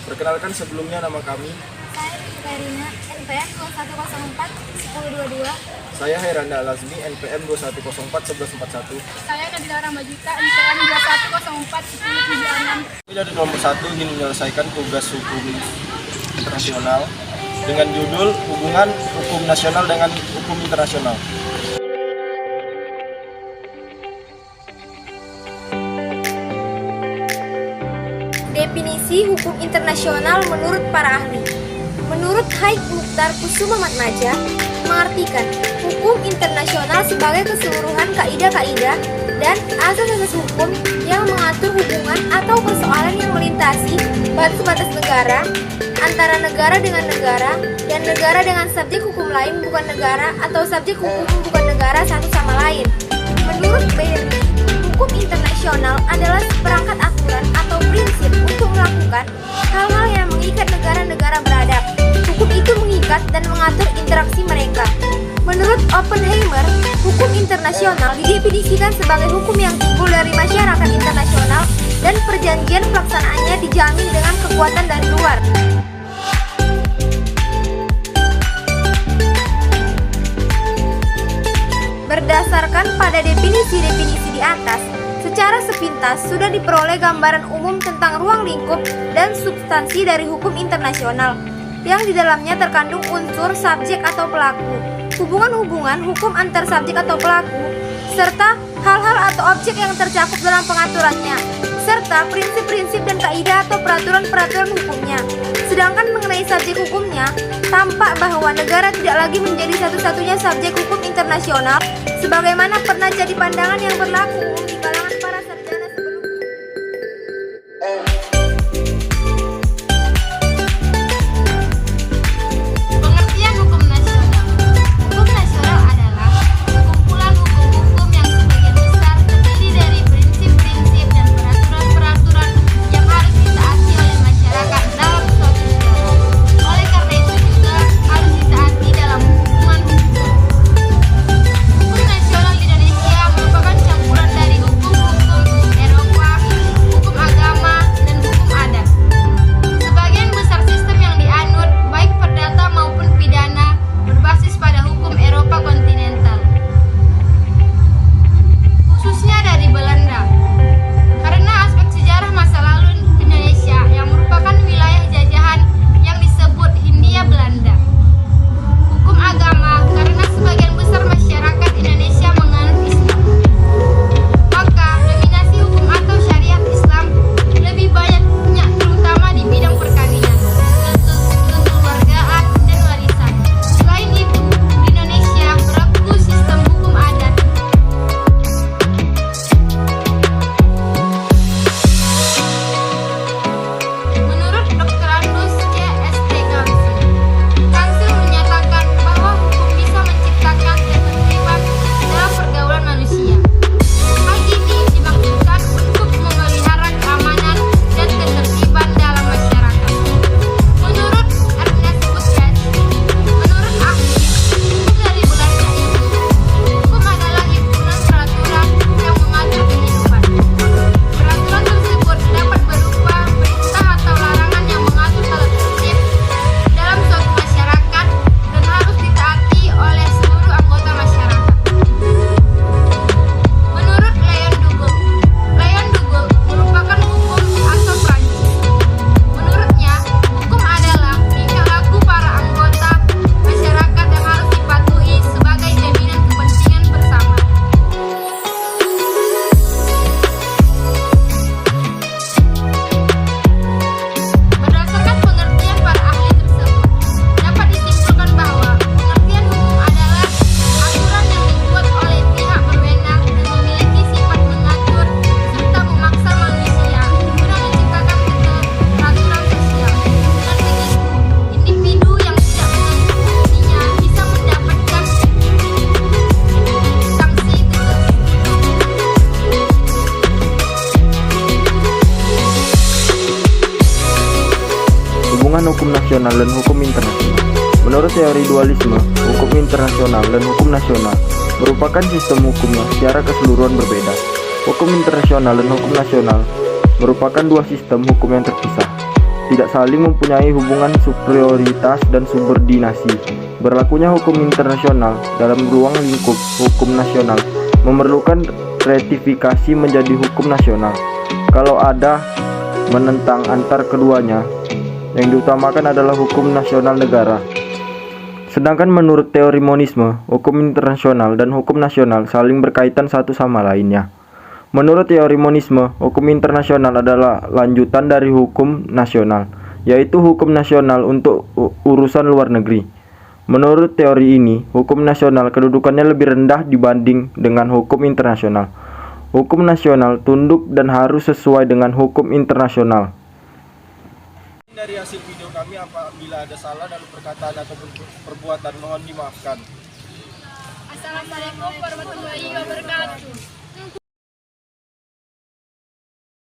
Perkenalkan sebelumnya nama kami. Saya Verina, NPM 2104 1022. Saya Heranda Alazmi, NPM 2104 1141. Saya Nabila Ramajika, NPM 2104 1076. Kami dari kelompok 1 ingin menyelesaikan tugas hukum internasional dengan judul Hubungan Hukum Nasional dengan Hukum Internasional. Definisi hukum internasional menurut para ahli. Menurut Haik Mukhtar Kusumaatmadja, mengartikan hukum internasional sebagai keseluruhan kaidah-kaidah dan asas-asas hukum yang mengatur hubungan atau persoalan yang melintasi batas-batas negara, antara negara dengan negara, dan negara dengan subjek hukum lain bukan negara atau subjek hukum bukan negara satu sama lain. Menurut BRI, hukum internasional adalah seperangkat aturan atau prinsip untuk melakukan hal-hal yang mengikat negara-negara beradab. Hukum itu mengikat dan mengatur interaksi mereka. Menurut Oppenheimer, hukum internasional didefinisikan sebagai hukum yang timbul dari masyarakat internasional dan perjanjian pelaksanaannya dijamin dengan kekuatan dari luar. Berdasarkan pada definisi-definisi di atas, secara sepintas sudah diperoleh gambaran umum tentang ruang lingkup dan substansi dari hukum internasional, yang di dalamnya terkandung unsur subjek atau pelaku, hubungan-hubungan hukum antar subjek atau pelaku, serta hal-hal atau objek yang tercakup dalam pengaturannya, serta prinsip-prinsip dan kaidah atau peraturan-peraturan hukumnya. Sedangkan mengenai subjek hukumnya, tampak bahwa negara tidak lagi menjadi satu-satunya subjek hukum internasional, sebagaimana pernah jadi pandangan yang berlaku umum di kalangan para sarjana sebelumnya. Pengertian hukum nasional. Hukum nasional adalah kumpulan hukum-hukum yang sebagian besar terdiri dari prinsip-prinsip dan peraturan-peraturan yang harus ditaati oleh masyarakat dalam suatu negara. Oleh karena itu juga harus ditaati dalam hubungan hukum. Hukum nasional di Indonesia merupakan campuran dari hukum-hukum Eropa, hukum agama, dan hukum adat. Sebagian besar sistem yang dianut, baik perdata maupun pidana, berbasis pada hukum Eropa kontinental, khususnya dari Belanda. Karena aspek sejarah masa lalu Indonesia yang merupakan wilayah jajahan yang disebut Hindia Belanda. Hukum agama, karena sebagian besar masyarakat Indonesia menganut Islam, maka dominasi hukum atau syariat Islam lebih banyak terutama di bidang perkawinan, kekeluargaan, dan warisan. Selain itu, di Indonesia berlaku sistem hukum adat. Menurut Dr. Andus C.S.T. Kansil menyatakan bahwa hukum bisa menciptakan ketertiban dalam pergaulan manusia. Hal ini dimaksudkan untuk memelihara keamanan dan ketertiban dalam masyarakat. Menurut Ernest Buschet, menurut ahli hukum dari Belanda itu, hukum adalah himpunan peraturan yang mengatur kehidupan. Peraturan tersebut dapat berupa perintah atau larangan yang mengatur tata tertib dalam suatu masyarakat dan harus ditaati oleh seluruh anggota masyarakat. Menurut Leon Dugul merupakan hukum asal Prancis. Menurutnya, hukum adalah tingkah laku para anggota masyarakat yang harus dipatuhi sebagai jaminan kepentingan bersama. Berdasarkan pengertian para ahli tersebut, dapat disimpulkan bahwa pengertian hukum adalah aturan yang dibuat oleh pihak berwenang dan memiliki sifat mengatur serta memaksa manusia guna menciptakan peraturan sosial. Dengan begitu, individu yang tidak mengikutinya bisa mendapatkan sanksi tegas. Hubungan hukum nasional dan hukum internasional. Menurut teori dualisme, hukum internasional dan hukum nasional merupakan sistem hukum yang secara keseluruhan berbeda. Hukum internasional dan hukum nasional merupakan dua sistem hukum yang terpisah. tidak saling mempunyai hubungan superioritas dan subordinasi. Berlakunya hukum internasional dalam ruang lingkup hukum nasional memerlukan ratifikasi menjadi hukum nasional. Kalau ada menentang antar keduanya, yang diutamakan adalah hukum nasional negara. Sedangkan menurut teori monisme, hukum internasional dan hukum nasional saling berkaitan satu sama lainnya. Menurut teori monisme, hukum internasional adalah lanjutan dari hukum nasional, yaitu hukum nasional untuk urusan luar negeri. Menurut teori ini, hukum nasional kedudukannya lebih rendah dibanding dengan hukum internasional. Hukum nasional tunduk dan harus sesuai dengan hukum internasional. Dari hasil video kami, apabila ada salah dalam perkataan ataupun perbuatan, mohon dimaafkan. Assalamualaikum warahmatullahi wabarakatuh.